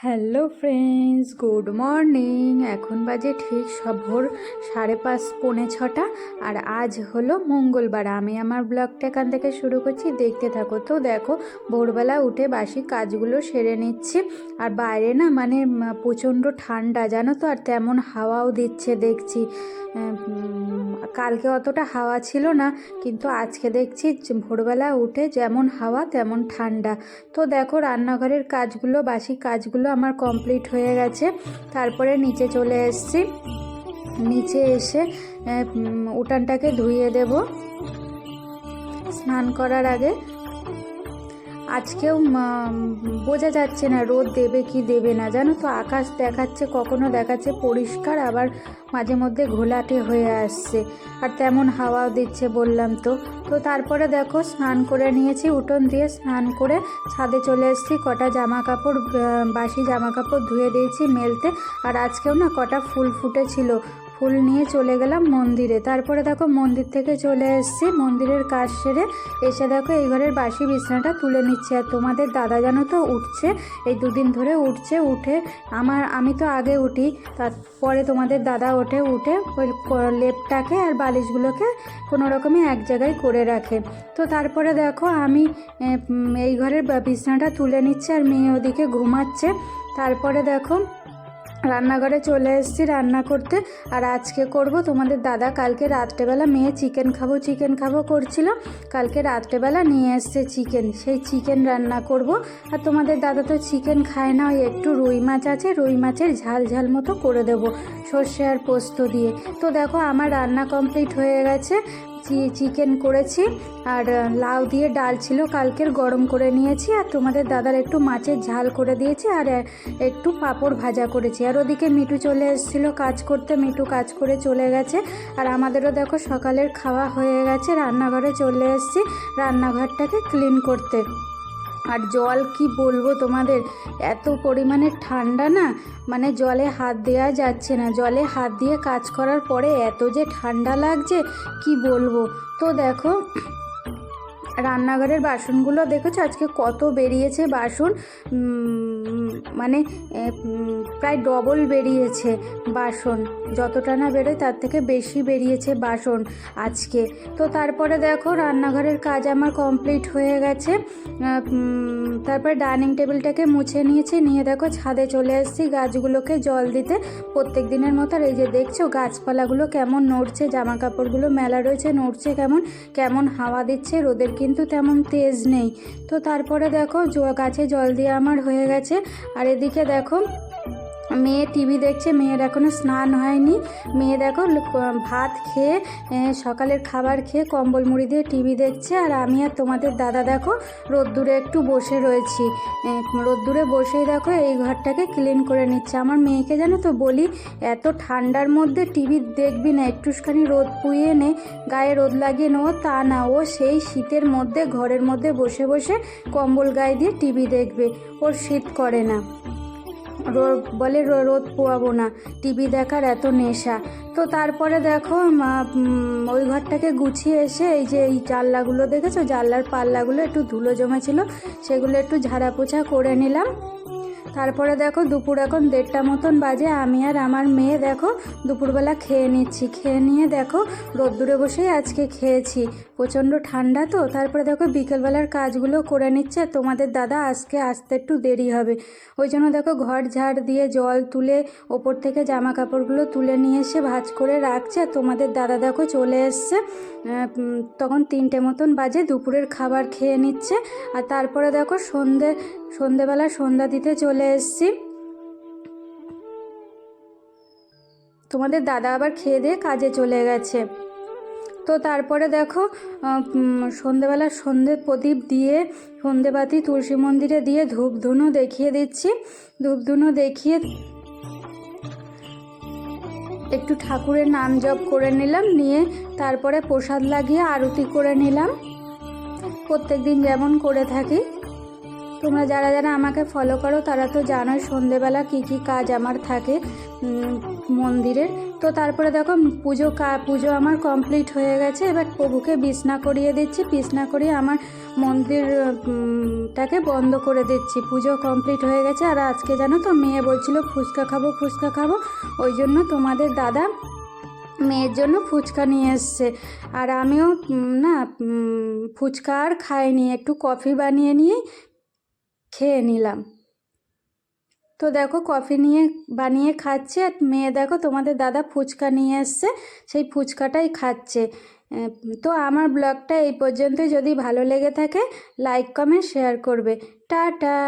Hello friends, good morning. এখন বাজে ঠিক ভোর 5:30 পৌনে 6টা। আর আজ হলো মঙ্গলবার। আমি আমার ব্লগটা এখান থেকে শুরু করছি, দেখতে থাকো। তো দেখো, ভোরবেলা উঠে বাসি কাজগুলো সেরে নিচ্ছি। আর বাইরে না প্রচণ্ড ঠান্ডা জানো তো, আর তেমন হাওয়াও দিচ্ছে দেখছি। কালকে অতটা হাওয়া ছিল না, কিন্তু আজকে দেখছি ভোরবেলা উঠে যেমন হাওয়া তেমন ঠান্ডা। তো দেখো, রান্নাঘরের কাজগুলো, বাসি কাজগুলো আমার কমপ্লিট হয়ে গেছে। তারপরে নিচে চলে এসেছি। নিচে এসে উঠানটাকে ধুয়ে দেব স্নান করার আগে। আজকেও বোঝা যাচ্ছে না রোদ দেবে কি দেবে না, জানো তো। আকাশ দেখাচ্ছে, কখনো দেখাচ্ছে পরিষ্কার, আবার মাঝে মধ্যে ঘোলাটে হয়ে আসছে, আর তেমন হাওয়াও দিচ্ছে বললাম তো। তারপরে দেখো, স্নান করে নিয়েছি। উঠোন দিয়ে স্নান করে ছাদে চলে এসেছি। কটা জামা কাপড়, বাসি জামা কাপড় ধুয়ে দিয়েছি মেলতে। আর আজকেও না কটা ফুল ফুটেছিল, ফুল নিয়ে চলে গেলাম মন্দিরে। তারপরে দেখো, মন্দির থেকে চলে এসেছি। মন্দিরের কাজ সেরে এসে দেখো এই ঘরের বাসি বিছানাটা তুলে নিচ্ছে। আর তোমাদের দাদা জানো তো উঠছে, এই দুদিন ধরে উঠছে। উঠে আমি তো আগে উঠি, তারপরে তোমাদের দাদা উঠে ওই লেপটাকে আর বালিশগুলোকে কোনো রকমে এক জায়গায় করে রাখে। তারপরে দেখো, আমি এই ঘরের বিছানাটা তুলে নিচ্ছি, আর মেয়ে ওদিকে ঘুমাচ্ছে। তারপরে দেখো, রান্নাঘরে চলে এসেছি রান্না করতে। আর আজকে করব, তোমাদের দাদা কালকে রাত্রেবেলা মেয়ে চিকেন খাবো করছিল, কালকে রাত্রেবেলা নিয়ে এসছে চিকেন। সেই চিকেন রান্না করব। আর তোমাদের দাদা তো চিকেন খায় না, ওই একটু রুই মাছ আছে, রুই মাছের ঝাল মতো করে দেব সর্ষে আর পোস্ত দিয়ে। তো দেখো, আমার রান্না কমপ্লিট হয়ে গেছে। চিকেন করেছি, আর লাউ দিয়ে ডাল ছিল কালকের, গরম করে নিয়েছি। আর তোমাদের দাদার একটু মাছের ঝাল করে দিয়েছি, আর একটু পাঁপড় ভাজা করেছি। আর ওদিকে মিঠু চলে এসেছিলো কাজ করতে, মিঠু কাজ করে চলে গেছে। আর আমাদেরও দেখো সকালের খাওয়া হয়ে গেছে। রান্নাঘরে চলে এসেছি রান্নাঘরটাকে ক্লিন করতে। আর জল কি বলবো তোমাদের, এত পরিমাণে ঠান্ডা না, জলে হাত দেওয়া যাচ্ছে না। জলে হাত দিয়ে কাজ করার পরে এত যে ঠান্ডা লাগছে কি বলবো। তো দেখো, রান্নাঘরের বাসনগুলো দেখেছো আজকে কত বেরিয়েছে বাসন, প্রায় ডবল বেরিয়েছে বাসন। যতটা না বেরোয় তার থেকে বেশি বেরিয়েছে বাসন আজকে। তারপরে দেখো, রান্নাঘরের কাজ আমার কমপ্লিট হয়ে গেছে। তারপরে ডাইনিং টেবিলটাকে মুছে নিয়েছি, নিয়ে দেখো ছাদে চলে এসেছি গাছগুলোকে জল দিতে প্রত্যেক দিনের মতো। আর এই যে দেখছো গাছপালাগুলো কেমন নড়ছে, জামা কাপড়গুলো মেলা রয়েছে, নড়ছে কেমন হাওয়া দিচ্ছে, রোদের কিন্তু তেমন তেজ নেই। তারপরে দেখো গাছে জল দিয়ে আমার হয়ে গেছে। আর এদিকে দেখো, মেয়ে টিভি দেখছে। মেয়ের এখনও স্নান হয়নি। মেয়ে দেখো ভাত খেয়ে, সকালের খাবার খেয়ে কম্বল মুড়ি দিয়ে টিভি দেখছে। আর আমি আর তোমাদের দাদা দেখো রোদ্দুরে একটু বসে রয়েছি। রোদ্দুরে বসেই দেখো এই ঘরটাকে ক্লিন করে নিচ্ছে। আমার মেয়েকে জানো তো বলি, এত ঠান্ডার মধ্যে টিভি দেখবি না, একটুখানি রোদ পুইয়ে নে, গায়ে রোদ লাগিয়ে নেও, তা না, ও সেই শীতের মধ্যে ঘরের মধ্যে বসে বসে কম্বল গায়ে দিয়ে টিভি দেখবে। ওর শীত করে না, বলে রোদ পোয়াবো না, টিভি দেখার এত নেশা। তারপরে দেখো, ওই ঘরটাকে গুছিয়ে এসে এই যে এই জানলাগুলো দেখেছো, জানলার পাল্লাগুলো একটু ধুলো জমেছিল, সেগুলো একটু ঝাড়া পোছা করে নিলাম। তারপরে দেখো, দুপুর এখন 1:30 মতন বাজে। আমি আর আমার মেয়ে দেখো দুপুরবেলা খেয়ে নিচ্ছি। খেয়ে নিয়ে দেখো রোদ্দুরে বসেই আজকে খেয়েছি, প্রচণ্ড ঠান্ডা তো। তারপরে দেখো বিকেলবেলার কাজগুলো করে নিচ্ছে। তোমাদের দাদা আজকে আসতে একটু দেরি হবে, ওই জন্য দেখো ঘর ঝাড় দিয়ে জল তুলে ওপর থেকে জামা কাপড়গুলো তুলে নিয়ে এসে ভাঁজ করে রাখছে। আর তোমাদের দাদা দেখো চলে এসছে, তখন 3টে মতন বাজে, দুপুরের খাবার খেয়ে নিচ্ছে। আর তারপরে দেখো সন্ধেবেলা সন্ধ্যা দিতে চলে এসছি। তোমাদের দাদা আবার খেয়ে দিয়ে কাজে চলে গেছে। তারপরে দেখো, সন্ধেবেলা সন্ধে প্রদীপ দিয়ে, সন্ধেবাতি তুলসী মন্দিরে দিয়ে ধূপ ধুনো দেখিয়ে দিচ্ছি। ধূপ ধুনো দেখিয়ে একটু ঠাকুরের নাম জপ করে নিলাম, নিয়ে তারপরে প্রসাদ লাগিয়ে আরতি করে নিলাম, প্রত্যেক দিন যেমন করে থাকি। তোমরা যারা যারা আমাকে ফলো করো তারা তো জানোই সন্ধেবেলা কী কী কাজ আমার থাকে মন্দিরের। তো তারপরে দেখো পুজো আমার কমপ্লিট হয়ে গেছে। এবার প্রভুকে বিছনা করিয়ে দিচ্ছি, বিছনা করিয়ে আমার মন্দিরটাকে বন্ধ করে দিচ্ছি। পুজো কমপ্লিট হয়ে গেছে। আর আজকে জানো তো মেয়ে বলছিল ফুচকা খাবো, ওই জন্য তোমাদের দাদা মেয়ের জন্য ফুচকা নিয়ে এসছে। আর আমিও না ফুচকা আর খাইনি, একটু কফি বানিয়ে খেয়ে নিলাম। তো দেখো কফি বানিয়ে খাচ্ছে, আর মেয়ে দেখো তোমাদের দাদা ফুচকা নিয়ে এসছে, সেই ফুচকাটাই খাচ্ছে। তো আমার ব্লগটা এই পর্যন্তই। যদি ভালো লেগে থাকে লাইক কমেন্ট শেয়ার করবে। টাটা।